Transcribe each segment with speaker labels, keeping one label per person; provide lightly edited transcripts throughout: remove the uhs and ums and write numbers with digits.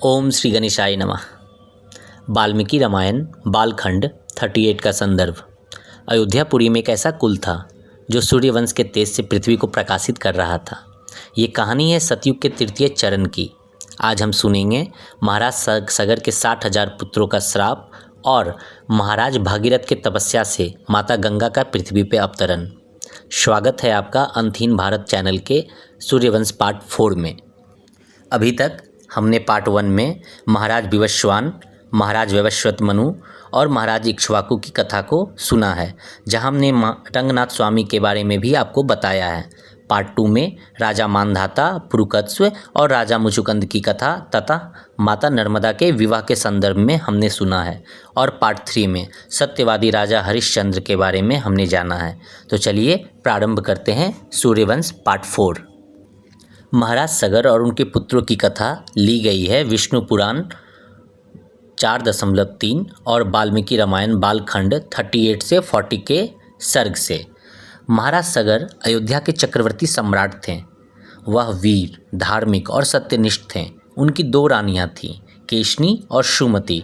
Speaker 1: ओम श्री गणेशाय नमः। वाल्मीकि रामायण बालखंड 38 का संदर्भ। अयोध्यापुरी में एक ऐसा कुल था जो सूर्यवंश के तेज से पृथ्वी को प्रकाशित कर रहा था। ये कहानी है सतयुग के तृतीय चरण की। आज हम सुनेंगे महाराज सगर के 60,000 पुत्रों का श्राप और महाराज भागीरथ के तपस्या से माता गंगा का पृथ्वी पे अवतरण। स्वागत है आपका अंतहीन भारत चैनल के सूर्यवंश पार्ट 4 में। अभी तक हमने पार्ट 1 में महाराज विवस्वान, महाराज वैवस्वत मनु और महाराज इक्ष्वाकु की कथा को सुना है, जहां हमने रंगनाथ स्वामी के बारे में भी आपको बताया है। पार्ट 2 में राजा मानधाता, पुरुकत्स्व और राजा मुचुकुंद की कथा तथा माता नर्मदा के विवाह के संदर्भ में हमने सुना है। और पार्ट 3 में सत्यवादी राजा हरिश्चंद्र के बारे में हमने जाना है। तो चलिए प्रारंभ करते हैं सूर्यवंश पार्ट 4। महाराज सगर और उनके पुत्रों की कथा ली गई है विष्णु पुराण 4.3 और वाल्मीकि रामायण बालखंड 38 से 40 के सर्ग से। महाराज सगर अयोध्या के चक्रवर्ती सम्राट थे। वह वीर, धार्मिक और सत्यनिष्ठ थे। उनकी 2 रानियां थीं, केशनी और सुमति।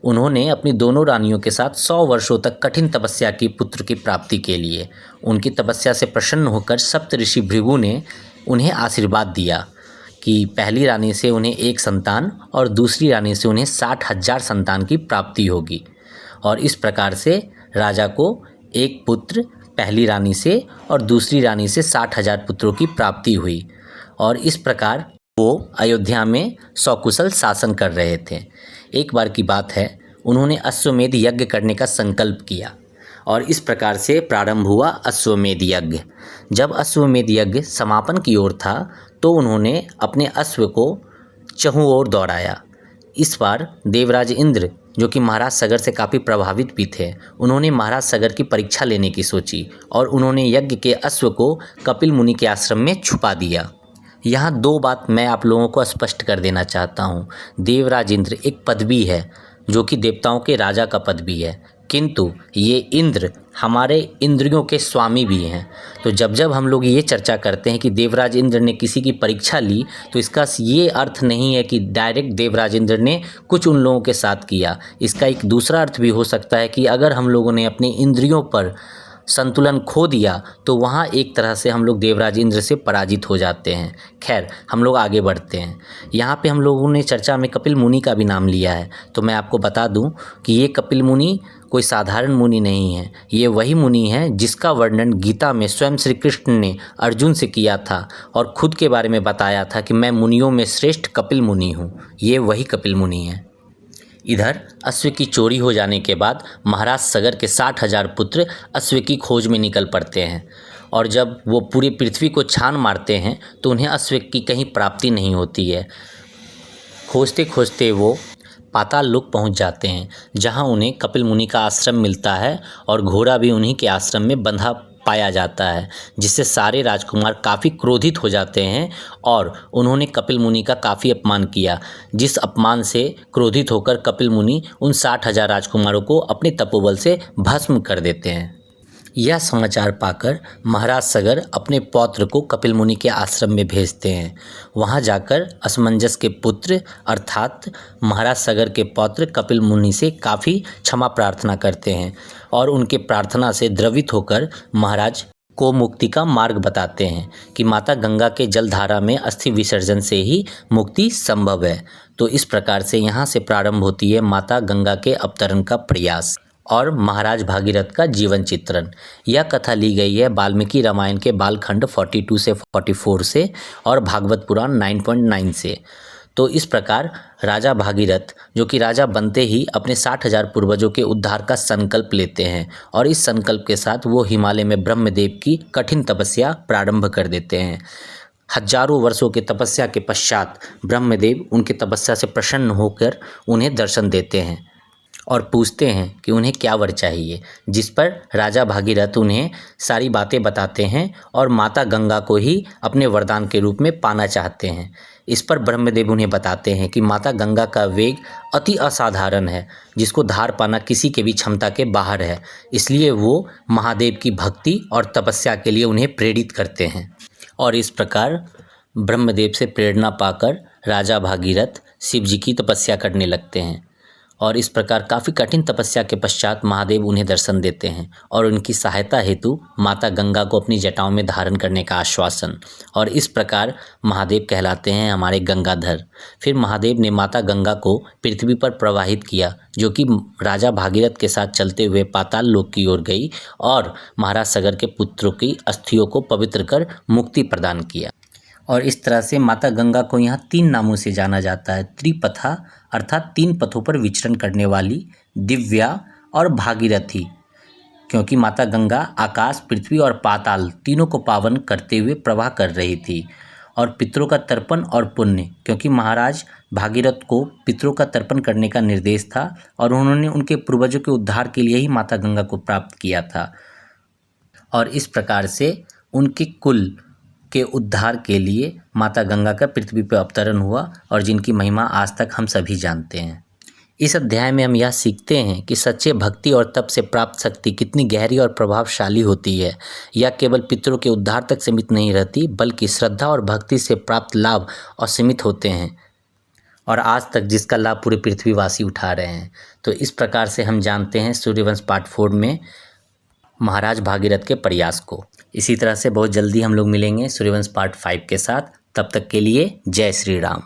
Speaker 1: उन्होंने अपनी दोनों रानियों के साथ 100 वर्षों तक कठिन तपस्या की पुत्र की प्राप्ति के लिए। उनकी तपस्या से प्रसन्न होकर सप्तऋषि भृगु ने उन्हें आशीर्वाद दिया कि पहली रानी से उन्हें 1 संतान और दूसरी रानी से उन्हें 60,000 संतान की प्राप्ति होगी। और इस प्रकार से राजा को एक पुत्र पहली रानी से और दूसरी रानी से 60,000 पुत्रों की प्राप्ति हुई। और इस प्रकार वो अयोध्या में सकुशल शासन कर रहे थे। एक बार की बात है, उन्होंने अश्वमेध यज्ञ करने का संकल्प किया और इस प्रकार से प्रारंभ हुआ अश्वमेध यज्ञ। जब अश्वमेध यज्ञ समापन की ओर था तो उन्होंने अपने अश्व को चहुं ओर दौड़ाया। इस बार देवराज इंद्र, जो कि महाराज सगर से काफ़ी प्रभावित भी थे, उन्होंने महाराज सगर की परीक्षा लेने की सोची और उन्होंने यज्ञ के अश्व को कपिल मुनि के आश्रम में छुपा दिया। यहाँ 2 बात मैं आप लोगों को स्पष्ट कर देना चाहता हूँ। देवराज इंद्र एक पदवी है जो कि देवताओं के राजा का पदवी है, किंतु ये इंद्र हमारे इंद्रियों के स्वामी भी हैं। तो जब जब हम लोग ये चर्चा करते हैं कि देवराज इंद्र ने किसी की परीक्षा ली, तो इसका ये अर्थ नहीं है कि डायरेक्ट देवराज इंद्र ने कुछ उन लोगों के साथ किया। इसका एक दूसरा अर्थ भी हो सकता है कि अगर हम लोगों ने अपने इंद्रियों पर संतुलन खो दिया तो वहाँ एक तरह से हम लोग देवराज इंद्र से पराजित हो जाते हैं। खैर, हम लोग आगे बढ़ते हैं। यहाँ पे हम लोगों ने चर्चा में कपिल मुनि का भी नाम लिया है, तो मैं आपको बता दूं कि ये कपिल मुनि कोई साधारण मुनि नहीं है। ये वही मुनि है जिसका वर्णन गीता में स्वयं श्री कृष्ण ने अर्जुन से किया था और खुद के बारे में बताया था कि मैं मुनियों में श्रेष्ठ कपिल मुनि हूँ। ये वही कपिल मुनि हैं। इधर अश्व की चोरी हो जाने के बाद महाराज सगर के 60,000 पुत्र अश्व की खोज में निकल पड़ते हैं और जब वो पूरी पृथ्वी को छान मारते हैं तो उन्हें अश्व की कहीं प्राप्ति नहीं होती है। खोजते खोजते वो पाताल लोक पहुंच जाते हैं, जहां उन्हें कपिल मुनि का आश्रम मिलता है और घोड़ा भी उन्हीं के आश्रम में बंधा पाया जाता है, जिससे सारे राजकुमार काफ़ी क्रोधित हो जाते हैं और उन्होंने कपिल मुनि का काफ़ी अपमान किया। जिस अपमान से क्रोधित होकर कपिल मुनि उन 60,000 राजकुमारों को अपने तपोबल से भस्म कर देते हैं। यह समाचार पाकर महाराज सगर अपने पौत्र को कपिल मुनि के आश्रम में भेजते हैं। वहां जाकर असमंजस के पुत्र अर्थात महाराज सगर के पौत्र कपिल मुनि से काफ़ी क्षमा प्रार्थना करते हैं और उनके प्रार्थना से द्रवित होकर महाराज को मुक्ति का मार्ग बताते हैं कि माता गंगा के जलधारा में अस्थि विसर्जन से ही मुक्ति संभव है। तो इस प्रकार से यहाँ से प्रारंभ होती है माता गंगा के अवतरण का प्रयास और महाराज भागीरथ का जीवन चित्रण। यह कथा ली गई है वाल्मीकि रामायण के बालखंड 42 से 44 से और भागवत पुराण 9.9 से। तो इस प्रकार राजा भागीरथ, जो कि राजा बनते ही अपने 60,000 पूर्वजों के उद्धार का संकल्प लेते हैं और इस संकल्प के साथ वो हिमालय में ब्रह्मदेव की कठिन तपस्या प्रारंभ कर देते हैं। हजारों वर्षों के तपस्या के पश्चात ब्रह्मदेव उनकी तपस्या से प्रसन्न होकर उन्हें दर्शन देते हैं और पूछते हैं कि उन्हें क्या वर चाहिए, जिस पर राजा भागीरथ उन्हें सारी बातें बताते हैं और माता गंगा को ही अपने वरदान के रूप में पाना चाहते हैं। इस पर ब्रह्मदेव उन्हें बताते हैं कि माता गंगा का वेग अति असाधारण है, जिसको धार पाना किसी के भी क्षमता के बाहर है। इसलिए वो महादेव की भक्ति और तपस्या के लिए उन्हें प्रेरित करते हैं और इस प्रकार ब्रह्मदेव से प्रेरणा पाकर राजा भागीरथ शिव जी की तपस्या करने लगते हैं और इस प्रकार काफ़ी कठिन तपस्या के पश्चात महादेव उन्हें दर्शन देते हैं और उनकी सहायता हेतु माता गंगा को अपनी जटाओं में धारण करने का आश्वासन, और इस प्रकार महादेव कहलाते हैं हमारे गंगाधर। फिर महादेव ने माता गंगा को पृथ्वी पर प्रवाहित किया, जो कि राजा भागीरथ के साथ चलते हुए पाताल लोक की ओर गई और महाराज सगर के पुत्रों की अस्थियों को पवित्र कर मुक्ति प्रदान किया। और इस तरह से माता गंगा को यहाँ 3 नामों से जाना जाता है। त्रिपथा अर्थात 3 पथों पर विचरण करने वाली, दिव्या और भागीरथी, क्योंकि माता गंगा आकाश, पृथ्वी और पाताल तीनों को पावन करते हुए प्रवाह कर रही थी। और पितरों का तर्पण और पुण्य, क्योंकि महाराज भागीरथ को पितरों का तर्पण करने का निर्देश था और उन्होंने उनके पूर्वजों के उद्धार के लिए ही माता गंगा को प्राप्त किया था। और इस प्रकार से उनके कुल के उद्धार के लिए माता गंगा का पृथ्वी पर अवतरण हुआ और जिनकी महिमा आज तक हम सभी जानते हैं। इस अध्याय में हम यह सीखते हैं कि सच्चे भक्ति और तप से प्राप्त शक्ति कितनी गहरी और प्रभावशाली होती है। यह केवल पितरों के उद्धार तक सीमित नहीं रहती, बल्कि श्रद्धा और भक्ति से प्राप्त लाभ असीमित होते हैं और आज तक जिसका लाभ पूरे पृथ्वीवासी उठा रहे हैं। तो इस प्रकार से हम जानते हैं सूर्यवंश पार्ट 4 में महाराज भागीरथ के प्रयास को। इसी तरह से बहुत जल्दी हम लोग मिलेंगे सूर्यवंश पार्ट 5 के साथ। तब तक के लिए जय श्री राम।